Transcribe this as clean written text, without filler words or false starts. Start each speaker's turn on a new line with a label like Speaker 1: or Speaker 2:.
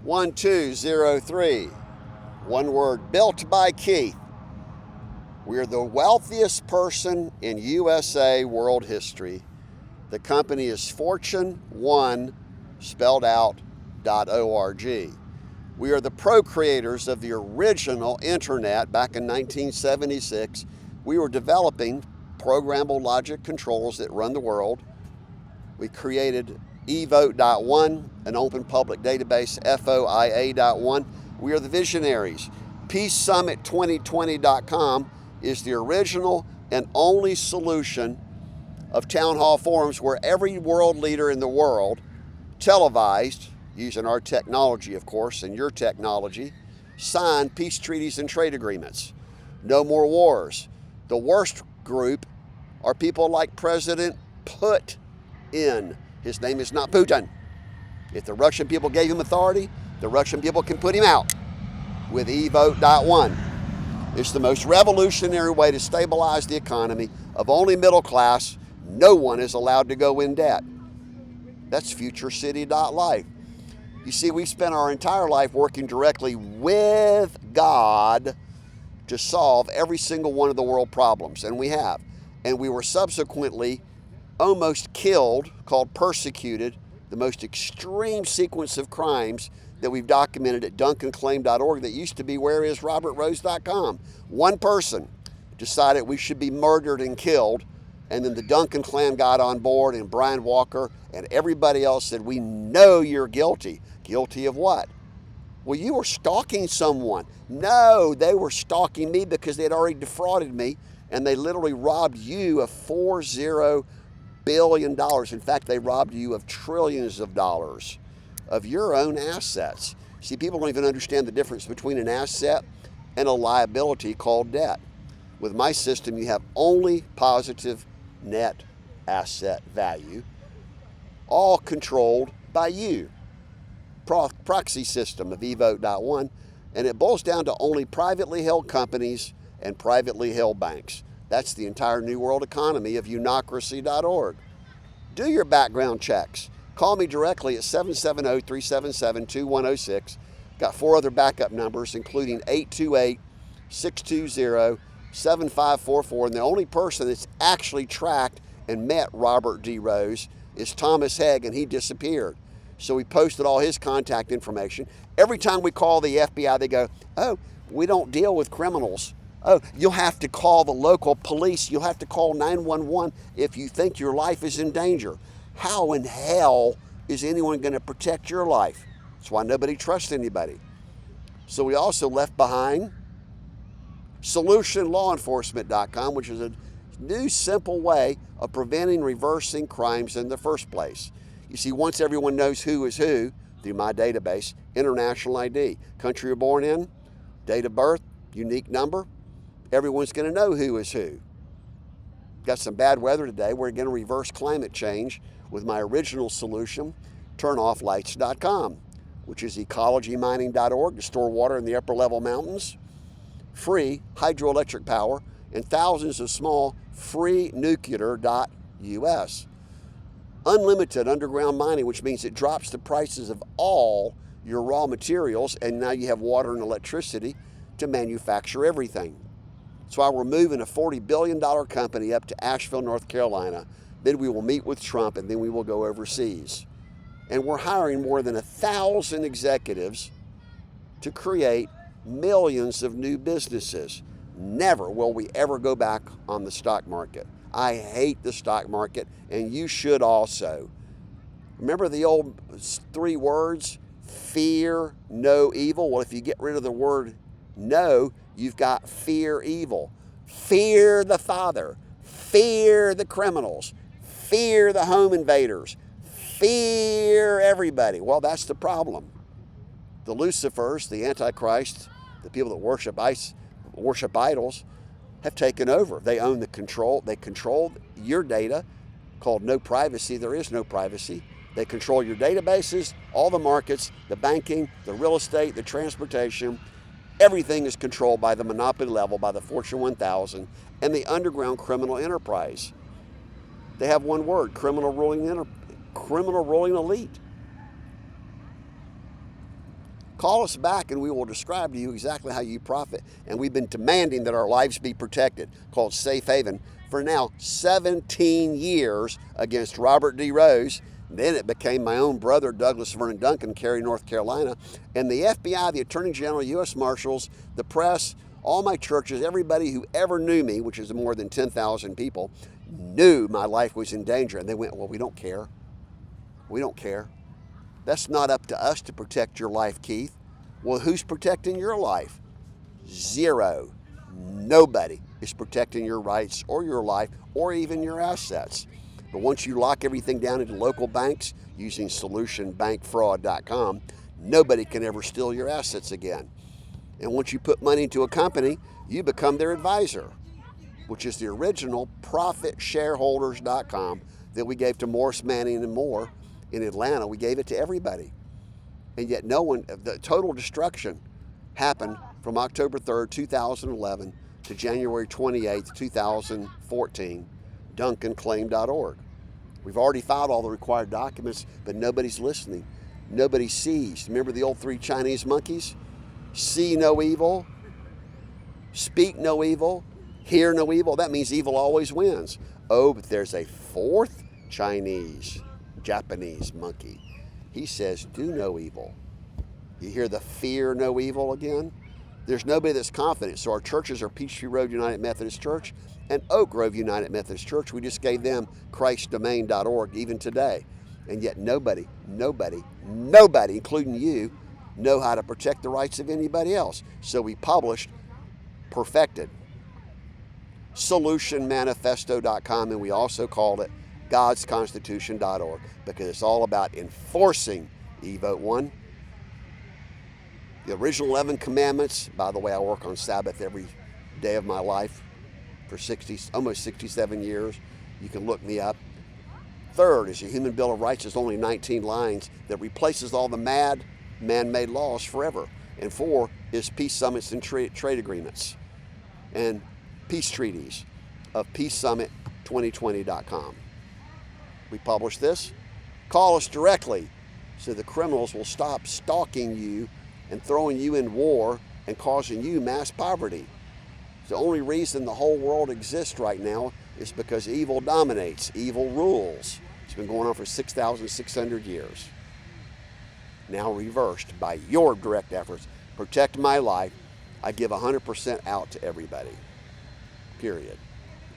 Speaker 1: 1203. One word, built by Keith. We are the wealthiest person in USA world history. The company is Fortune1, spelled out, .org. We are the pro-creators of the original internet back in 1976. We were developing programmable logic controls that run the world. We created Evote.one, an open public database, FOIA.ONE. We are the visionaries. PeaceSummit2020.com is the original and only solution of town hall forums where every world leader in the world, televised, using our technology, of course, and your technology, signed peace treaties and trade agreements. No more wars. The worst group are people like President Putin. His name is not Putin. If the Russian people gave him authority, the Russian people can put him out with Evote.one. It's the most revolutionary way to stabilize the economy of only middle class. No one is allowed to go in debt. That's FutureCity.life. You see, we've spent our entire life working directly with God to solve every single one of the world problems, and we have. And we were subsequently almost killed, called persecuted, the most extreme sequence of crimes that we've documented at DuncanClaim.org that used to be whereisRobertrose.com. One person decided we should be murdered and killed, and then the Duncan clan got on board, and Brian Walker and everybody else said, we know you're guilty. Guilty of what? Well, you were stalking someone. No, they were stalking me because they had already defrauded me, and they literally robbed you of $40 billion. In fact, they robbed you of trillions of dollars of your own assets. See, people don't even understand the difference between an asset and a liability called debt. With my system, you have only positive net asset value, all controlled by you. Proxy system of Evote.one, and it boils down to only privately held companies and privately held banks. That's the entire New World economy of Unocracy.org. Do your background checks. Call me directly at 770-377-2106. Got 4 other backup numbers, including 828-620-7544. And the only person that's actually tracked and met Robert D. Rose is Thomas Hegg, and he disappeared. So we posted all his contact information. Every time we call the FBI, they go, oh, we don't deal with criminals. Oh, you'll have to call the local police. You'll have to call 911 if you think your life is in danger. How in hell is anyone going to protect your life? That's why nobody trusts anybody. So we also left behind SolutionLawEnforcement.com, which is a new simple way of preventing reversing crimes in the first place. You see, once everyone knows who is who through my database, international ID, country you're born in, date of birth, unique number, everyone's going to know who is who. Got some bad weather today. We're going to reverse climate change with my original solution, turnofflights.com, which is ecologymining.org to store water in the upper level mountains, free hydroelectric power, and thousands of small free nuclear.us. Unlimited underground mining, which means it drops the prices of all your raw materials, and now you have water and electricity to manufacture everything. That's why we're moving a $40 billion company up to Asheville, North Carolina. Then we will meet with Trump, and then we will go overseas. And we're hiring more than 1,000 executives to create millions of new businesses. Never will we ever go back on the stock market. I hate the stock market, and you should also. Remember the old 3 words? Fear no evil. Well, if you get rid of the word no, you've got fear evil. Fear the Father. Fear the criminals. Fear the home invaders. Fear everybody. Well, that's the problem. The Lucifers, the Antichrist, the people that worship idols, have taken over. They own the control. They control your data, called no privacy. There is no privacy. They control your databases, all the markets, the banking, the real estate, the transportation. Everything is controlled by the monopoly level, by the Fortune 1000 and the underground criminal enterprise. They have one word, criminal ruling elite. Call us back and we will describe to you exactly how you profit. And we've been demanding that our lives be protected, called Safe Haven, for now 17 years against Robert D. Rose. Then it became my own brother, Douglas Vernon Duncan, Cary, North Carolina. And the FBI, the Attorney General, U.S. Marshals, the press, all my churches, everybody who ever knew me, which is more than 10,000 people, knew my life was in danger. And they went, well, we don't care. We don't care. That's not up to us to protect your life, Keith. Well, who's protecting your life? Zero. Nobody is protecting your rights or your life or even your assets. But once you lock everything down into local banks using solutionbankfraud.com, nobody can ever steal your assets again. And once you put money into a company, you become their advisor, which is the original profitshareholders.com that we gave to Morris, Manning, and Moore in Atlanta. We gave it to everybody. And yet no one, the total destruction happened from October 3rd, 2011 to January 28th, 2014, DuncanClaim.org. We've already filed all the required documents, but nobody's listening. Nobody sees. Remember the old three Chinese monkeys? See no evil, speak no evil, hear no evil. That means evil always wins. Oh, but there's a fourth Japanese monkey. He says, do no evil. You hear the fear no evil again? There's nobody that's confident. So our churches are Peachtree Road United Methodist Church and Oak Grove United Methodist Church. We just gave them ChristDomain.org even today. And yet nobody, including you, know how to protect the rights of anybody else. So we published Perfected SolutionManifesto.com, and we also called it GodsConstitution.org because it's all about enforcing Evote.one. The original 11 commandments. By the way, I work on Sabbath every day of my life for almost 67 years. You can look me up. Third is the Human Bill of Rights. It's only 19 lines that replaces all the man-made laws forever. And 4 is peace summits and trade agreements and peace treaties of peacesummit2020.com. We publish this. Call us directly so the criminals will stop stalking you and throwing you in war and causing you mass poverty. The only reason the whole world exists right now is because evil dominates, evil rules. It's been going on for 6,600 years. Now reversed by your direct efforts. Protect my life. I give 100% out to everybody. Period.